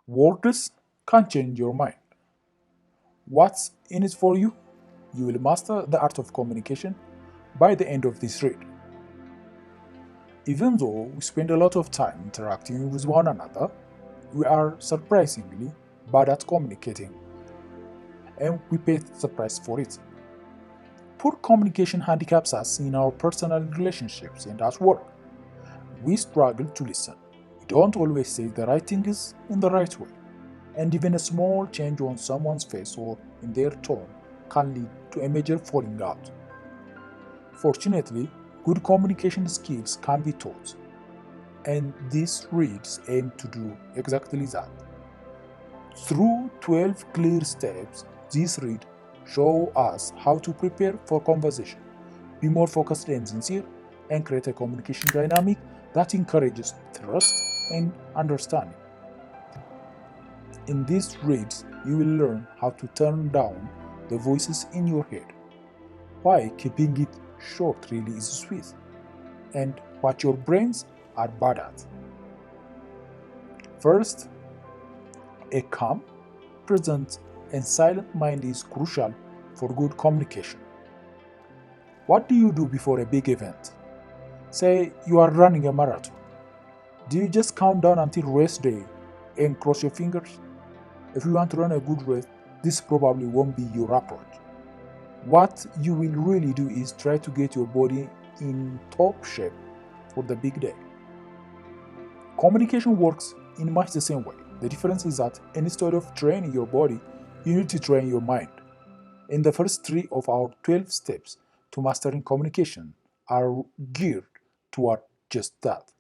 Words can change your mind. What's in it for you? You will master the art of communication by the end of this read. Even though we spend a lot of time interacting with one another, we are surprisingly bad at communicating, and we pay the price for it. Poor communication handicaps us in our personal relationships and at work. We struggle to listen. We don't always say the right things in the right way, and even a small change on someone's face or in their tone can lead to a major falling out. Fortunately, good communication skills can be taught, and these reads aim to do exactly that. Through 12 clear steps, this read show us how to prepare for conversation, be more focused and sincere, and create a communication dynamic that encourages trust and understanding. In these reads, you will learn how to turn down the voices in your head, why keeping it short really is sweet, and what your brains are bad at. First, a calm, present, and silent mind is crucial for good communication. What do you do before a big event? Say you are running a marathon. Do you just count down until race day and cross your fingers? If you want to run a good race, this probably won't be your approach. What you will really do is try to get your body in top shape for the big day. Communication works in much the same way. The difference is that instead of training your body, you need to train your mind. In the first three of our 12 steps to mastering communication are geared toward just that.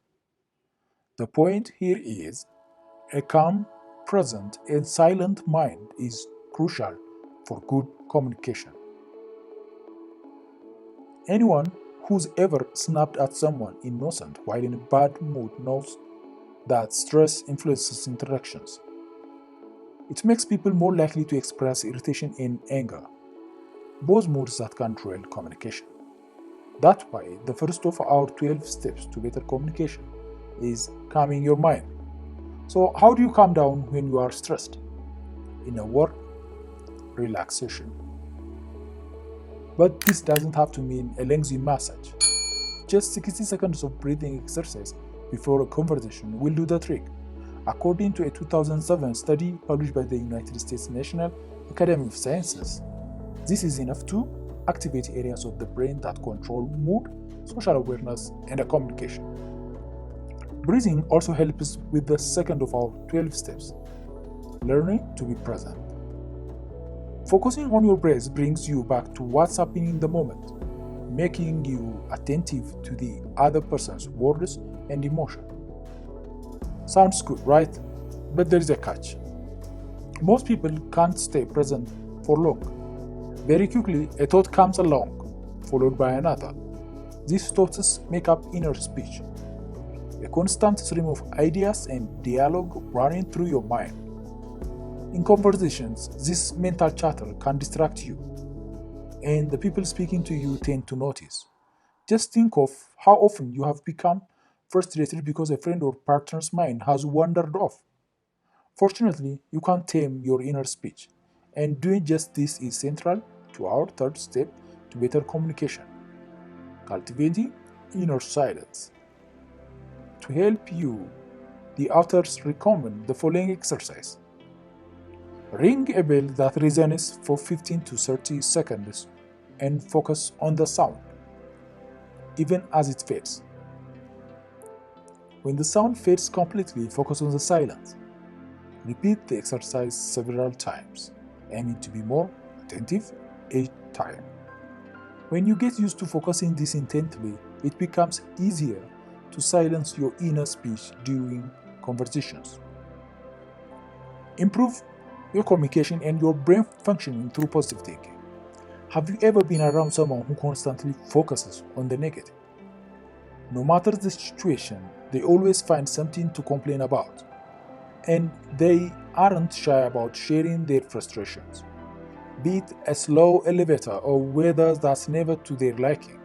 The point here is a calm, present, and silent mind is crucial for good communication. Anyone who's ever snapped at someone innocent while in a bad mood knows that stress influences interactions. It makes people more likely to express irritation and anger, both moods that can derail communication. That's why the first of our 12 steps to better communication is calming your mind. So, how do you calm down when you are stressed? In a word, relaxation. But this doesn't have to mean a lengthy massage. Just 60 seconds of breathing exercise before a conversation will do the trick. According to a 2007 study published by the United States National Academy of Sciences, this is enough to activate areas of the brain that control mood, social awareness, and communication. Breathing also helps with the second of our 12 steps, learning to be present. Focusing on your breath brings you back to what's happening in the moment, making you attentive to the other person's words and emotion. Sounds good, right? But there is a catch. Most people can't stay present for long. Very quickly, a thought comes along, followed by another. These thoughts make up inner speech, a constant stream of ideas and dialogue running through your mind. In conversations, this mental chatter can distract you, and the people speaking to you tend to notice. Just think of how often you have become frustrated because a friend or partner's mind has wandered off. Fortunately, you can tame your inner speech, and doing just this is central to our third step to better communication, cultivating inner silence. To help you, the authors recommend the following exercise. Ring a bell that resonates for 15 to 30 seconds and focus on the sound, even as it fades. When the sound fades completely, focus on the silence. Repeat the exercise several times, aiming to be more attentive each time. When you get used to focusing this intently, it becomes easier to silence your inner speech during conversations. Improve your communication and your brain functioning through positive thinking. Have you ever been around someone who constantly focuses on the negative? No matter the situation, they always find something to complain about, and they aren't shy about sharing their frustrations, be it a slow elevator or weather that's never to their liking.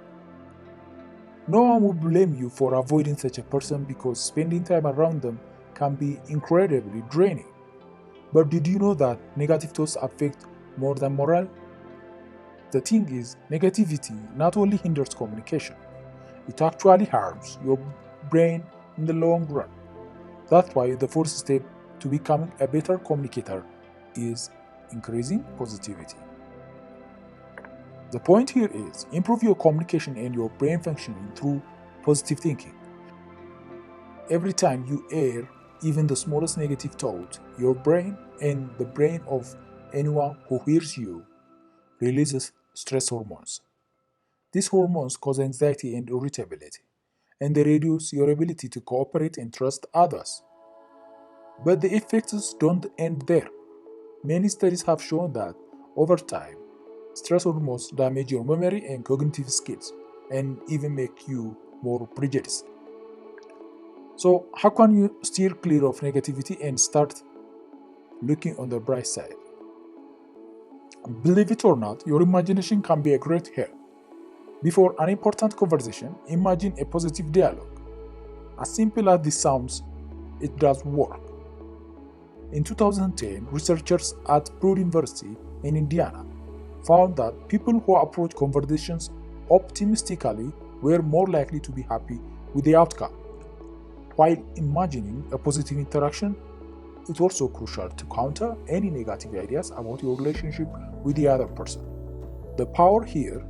No one will blame you for avoiding such a person because spending time around them can be incredibly draining. But did you know that negative thoughts affect more than morale? The thing is, negativity not only hinders communication, it actually harms your brain in the long run. That's why the first step to becoming a better communicator is increasing positivity. The point here is improve your communication and your brain functioning through positive thinking. Every time you air even the smallest negative thought, your brain and the brain of anyone who hears you releases stress hormones. These hormones cause anxiety and irritability, and they reduce your ability to cooperate and trust others. But the effects don't end there. Many studies have shown that over time, stress hormones damage your memory and cognitive skills and even make you more prejudiced. So, how can you steer clear of negativity and start looking on the bright side? Believe it or not, your imagination can be a great help. Before an important conversation, imagine a positive dialogue. As simple as this sounds, it does work. In 2010, researchers at Broad University in Indiana found that people who approach conversations optimistically were more likely to be happy with the outcome. While imagining a positive interaction, it's also crucial to counter any negative ideas about your relationship with the other person. The power here,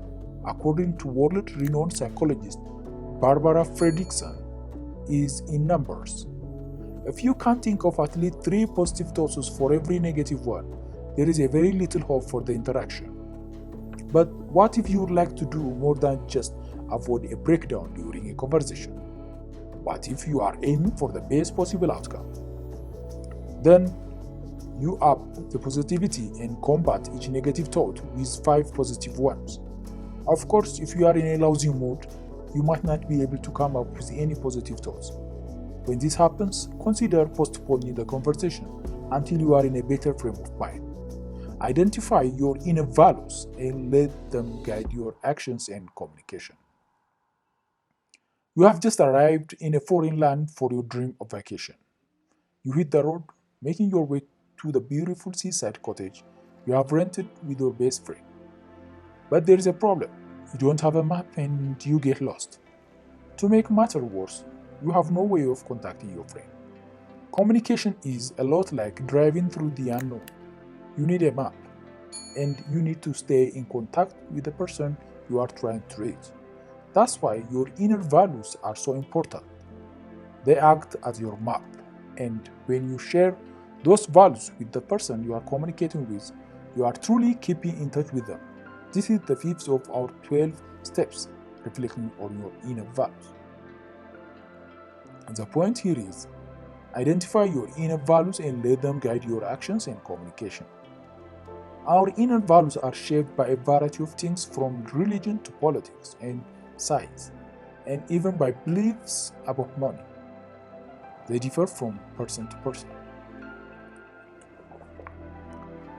according to world-renowned psychologist Barbara Fredrickson, is in numbers. If you can't think of at least 3 positive thoughts for every negative one, there is a very little hope for the interaction. But what if you would like to do more than just avoid a breakdown during a conversation? What if you are aiming for the best possible outcome? Then you up the positivity and combat each negative thought with 5 positive ones. Of course, if you are in a lousy mood, you might not be able to come up with any positive thoughts. When this happens, consider postponing the conversation until you are in a better frame of mind. Identify your inner values and let them guide your actions and communication. You have just arrived in a foreign land for your dream of vacation. You hit the road, making your way to the beautiful seaside cottage you have rented with your best friend. But there is a problem. You don't have a map and you get lost. To make matters worse, you have no way of contacting your friend. Communication is a lot like driving through the unknown. You need a map, and you need to stay in contact with the person you are trying to reach. That's why your inner values are so important. They act as your map, and when you share those values with the person you are communicating with, you are truly keeping in touch with them. This is the 5th of our 12 steps reflecting on your inner values. And the point here is identify your inner values and let them guide your actions and communication. Our inner values are shaped by a variety of things from religion to politics and science, and even by beliefs about money. They differ from person to person.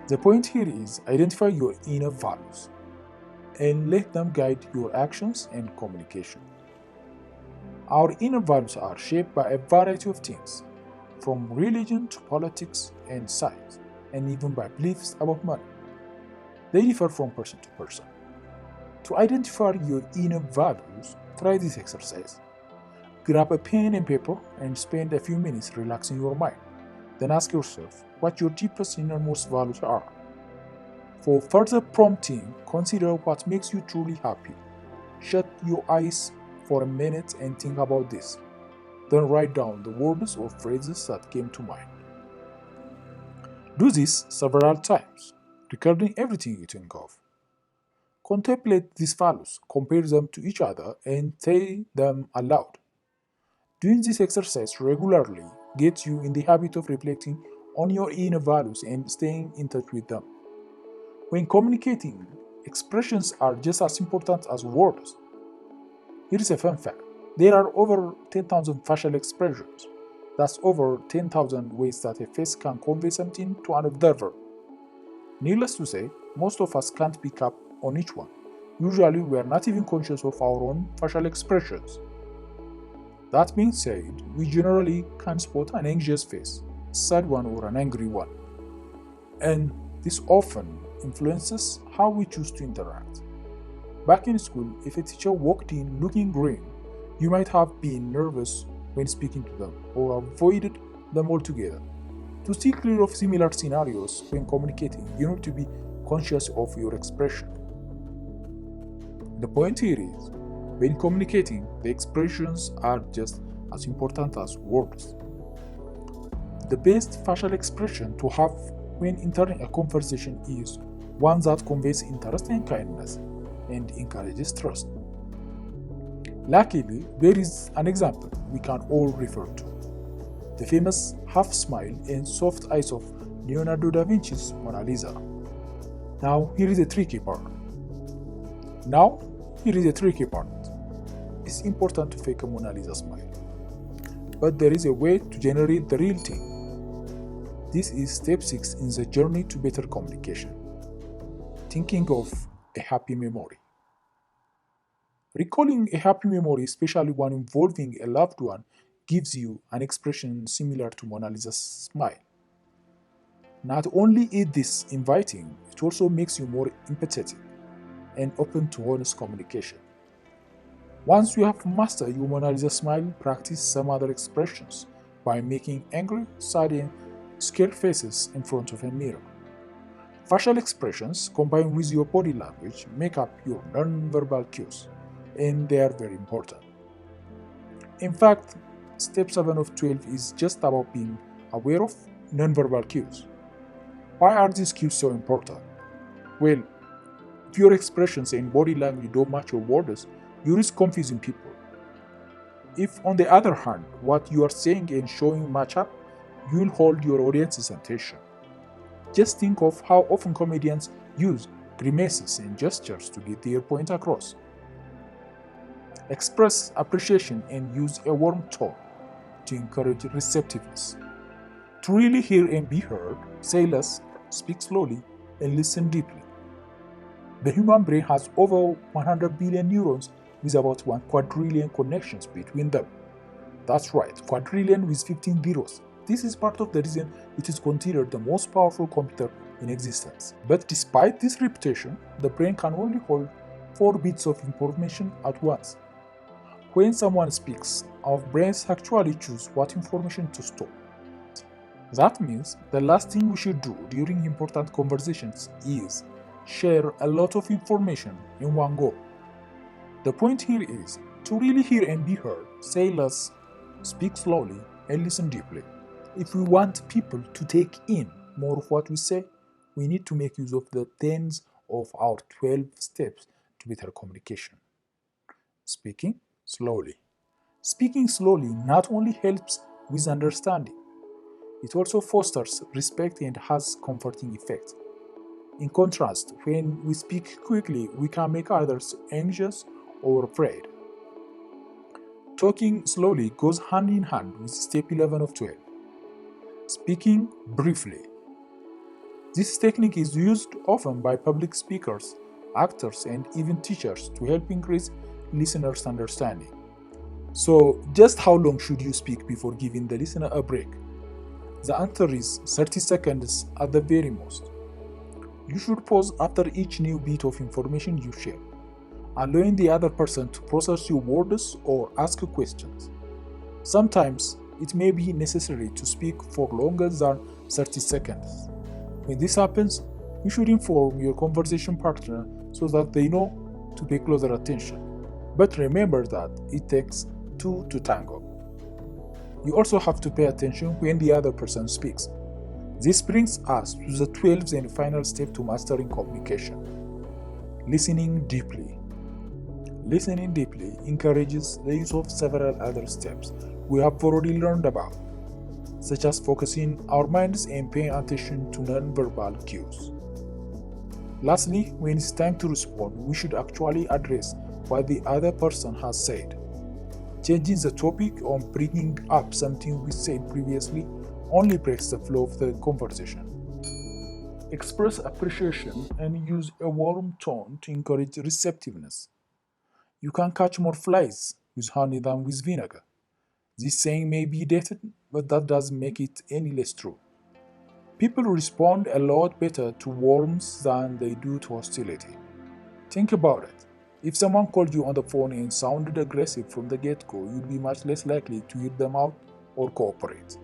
The point here is identify your inner values and let them guide your actions and communication. Our inner values are shaped by a variety of things, from religion to politics and science, and even by beliefs about money. They differ from person to person. To identify your inner values, try this exercise. Grab a pen and paper and spend a few minutes relaxing your mind. Then ask yourself what your deepest innermost values are. For further prompting, consider what makes you truly happy. Shut your eyes for a minute and think about this. Then write down the words or phrases that came to mind. Do this several times, recording everything you think of. Contemplate these values, compare them to each other, and say them aloud. Doing this exercise regularly gets you in the habit of reflecting on your inner values and staying in touch with them. When communicating, expressions are just as important as words. Here is a fun fact. There are over 10,000 facial expressions. That's over 10,000 ways that a face can convey something to an observer. Needless to say, most of us can't pick up on each one. Usually, we are not even conscious of our own facial expressions. That being said, we generally can spot an anxious face, a sad one, or an angry one. and this often influences how we choose to interact. Back in school, if a teacher walked in looking green, you might have been nervous when speaking to them or avoided them altogether. To stay clear of similar scenarios when communicating, you need to be conscious of your expression. The point here is, when communicating, the expressions are just as important as words. The best facial expression to have when entering a conversation is one that conveys interest and kindness and encourages trust. Luckily, there is an example we can all refer to: the famous half smile and soft eyes of Leonardo da Vinci's Mona Lisa. Now, here is a tricky part. It's important to fake a Mona Lisa smile, but there is a way to generate the real thing. This is step 6 in the journey to better communication: thinking of a happy memory. Recalling a happy memory, especially one involving a loved one, gives you an expression similar to Mona Lisa's smile. Not only is this inviting, it also makes you more empathetic and open to honest communication. Once you have mastered your Mona Lisa smile, practice some other expressions by making angry, sad, and scared faces in front of a mirror. Facial expressions combined with your body language make up your non-verbal cues, and they are very important. In fact, step 7 of 12 is just about being aware of non-verbal cues. Why are these cues so important? Well, if your expressions and body language don't match your words, you risk confusing people. If, on the other hand, what you are saying and showing match up, you'll hold your audience's attention. Just think of how often comedians use grimaces and gestures to get their point across. Express appreciation and use a warm tone to encourage receptiveness. To really hear and be heard, say less, speak slowly, and listen deeply. The human brain has over 100 billion neurons with about 1 quadrillion connections between them. That's right, quadrillion with 15 zeros. This is part of the reason it is considered the most powerful computer in existence. But despite this reputation, the brain can only hold 4 bits of information at once. When someone speaks, our brains actually choose what information to store. That means the last thing we should do during important conversations is share a lot of information in one go. The point here is to really hear and be heard, say less, speak slowly, and listen deeply. If we want people to take in more of what we say, we need to make use of the 10s of our 12 steps to better communication. Speaking slowly. Speaking slowly not only helps with understanding, it also fosters respect and has comforting effects. In contrast, when we speak quickly, we can make others anxious or afraid. Talking slowly goes hand in hand with step 11 of 12. Speaking briefly. This technique is used often by public speakers, actors, and even teachers to help increase listeners' understanding. So, just how long should you speak before giving the listener a break? The answer is 30 seconds at the very most. You should pause after each new bit of information you share, allowing the other person to process your words or ask questions. Sometimes it may be necessary to speak for longer than 30 seconds. When this happens, you should inform your conversation partner so that they know to pay closer attention. But remember that it takes two to tango. You also have to pay attention when the other person speaks. This brings us to the 12th and final step to mastering communication: listening deeply. Listening deeply encourages the use of several other steps we have already learned about, such as focusing our minds and paying attention to non-verbal cues. Lastly, when it's time to respond, we should actually address what the other person has said. Changing the topic or bringing up something we said previously only breaks the flow of the conversation. Express appreciation and use a warm tone to encourage receptiveness. You can catch more flies with honey than with vinegar. This saying may be dated, but that doesn't make it any less true. People respond a lot better to warmth than they do to hostility. Think about it. If someone called you on the phone and sounded aggressive from the get-go, you'd be much less likely to hear them out or cooperate.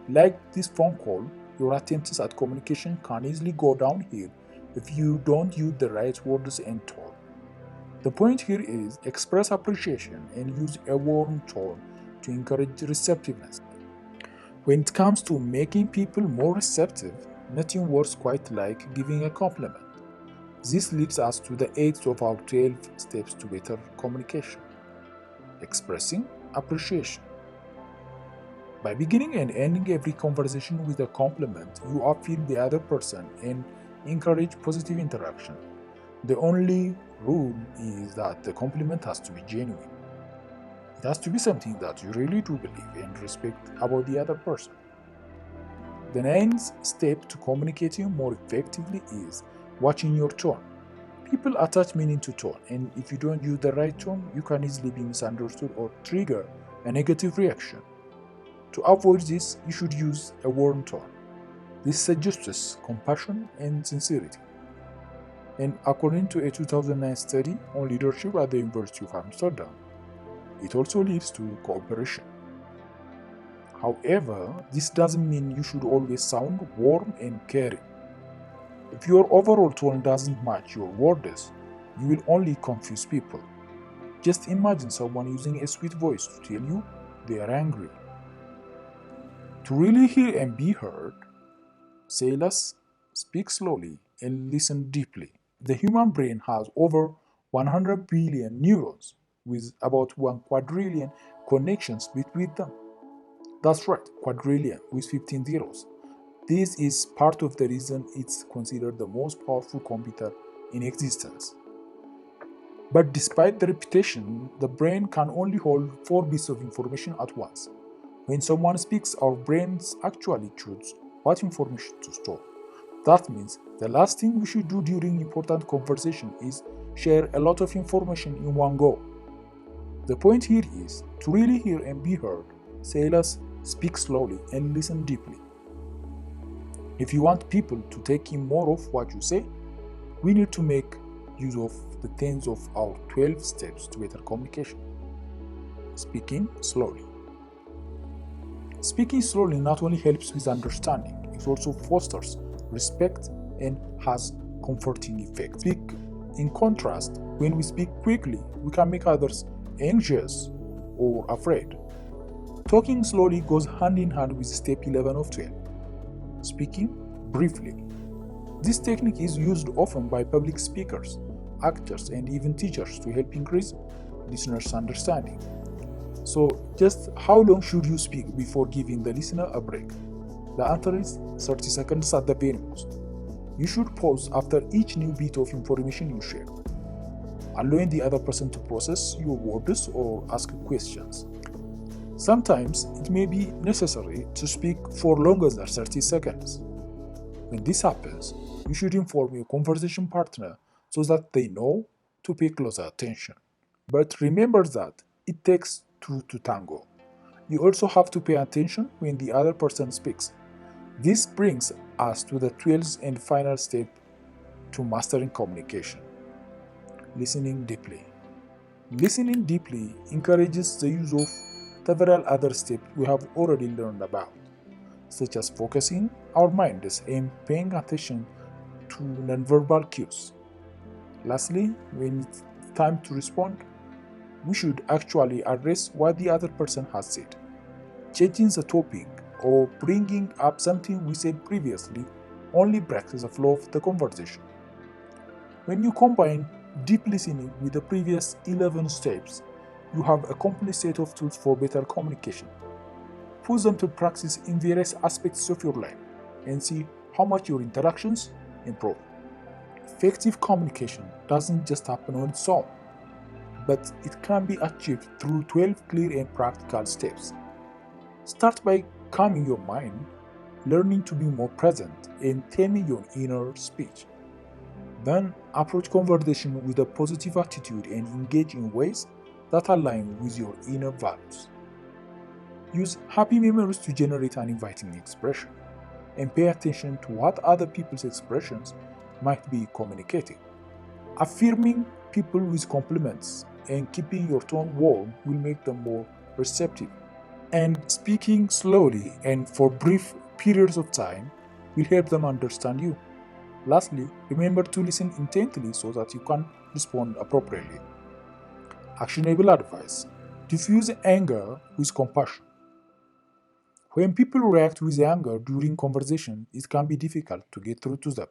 Like this phone call, your attempts at communication can easily go downhill if you don't use the right words and tone. The point here is express appreciation and use a warm tone to encourage receptiveness. When it comes to making people more receptive, nothing works quite like giving a compliment. This leads us to the 8th of our 12 steps to better communication: expressing appreciation. By beginning and ending every conversation with a compliment, you affirm the other person and encourage positive interaction. The only rule is that the compliment has to be genuine. It has to be something that you really do believe and respect about the other person. The 9th step to communicating more effectively is watching your tone. People attach meaning to tone, and if you don't use the right tone, you can easily be misunderstood or trigger a negative reaction. To avoid this, you should use a warm tone. This suggests compassion and sincerity. And according to a 2009 study on leadership at the University of Amsterdam, it also leads to cooperation. However, this doesn't mean you should always sound warm and caring. If your overall tone doesn't match your words, you will only confuse people. Just imagine someone using a sweet voice to tell you they are angry. To really hear and be heard, say less, speak slowly, and listen deeply. The human brain has over 100 billion neurons with about 1 quadrillion connections between them. That's right, quadrillion with 15 zeros. This is part of the reason it's considered the most powerful computer in existence. But despite the reputation, the brain can only hold 4 bits of information at once. When someone speaks, our brains actually choose what information to store. That means the last thing we should do during important conversation is share a lot of information in one go. The point here is to really hear and be heard, say less, speak slowly, and listen deeply. If you want people to take in more of what you say, we need to make use of the 10th of our 12 steps to better communication. Speaking slowly. Speaking slowly not only helps with understanding, it also fosters respect and has comforting effects. In contrast, when we speak quickly, we can make others anxious or afraid. Talking slowly goes hand in hand with step 11 of 12, speaking briefly. This technique is used often by public speakers, actors, and even teachers to help increase listeners' understanding. So, just how long should you speak before giving the listener a break? The answer is 30 seconds at the very most. You should pause after each new bit of information you share, allowing the other person to process your words or ask questions. Sometimes it may be necessary to speak for longer than 30 seconds. When this happens, you should inform your conversation partner so that they know to pay closer attention. But remember that it takes two to tango. You also have to pay attention when the other person speaks. This brings us to the 12th and final step to mastering communication: listening deeply. Listening deeply encourages the use of several other steps we have already learned about, such as focusing our minds and paying attention to nonverbal cues. Lastly, when it's time to respond, we should actually address what the other person has said. Changing the topic or bringing up something we said previously only breaks the flow of the conversation. When you combine deep listening with the previous 11 steps, you have a complete set of tools for better communication. Put them to practice in various aspects of your life and see how much your interactions improve. Effective communication doesn't just happen on its own, but it can be achieved through 12 clear and practical steps. Start by calming your mind, learning to be more present, and taming your inner speech. Then approach conversation with a positive attitude and engage in ways that align with your inner values. Use happy memories to generate an inviting expression. and pay attention to what other people's expressions might be communicating. Affirming people with compliments and keeping your tone warm will make them more receptive. And speaking slowly and for brief periods of time will help them understand you. Lastly, remember to listen intently so that you can respond appropriately. Actionable advice: diffuse anger with compassion. When people react with anger during conversation, it can be difficult to get through to them.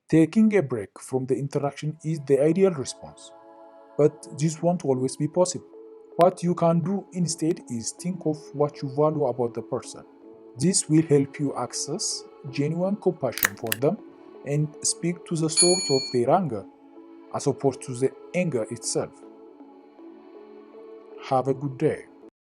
Taking a break from the interaction is the ideal response, but this won't always be possible. What you can do instead is think of what you value about the person. This will help you access genuine compassion for them and speak to the source of their anger as opposed to the anger itself. Have a good day.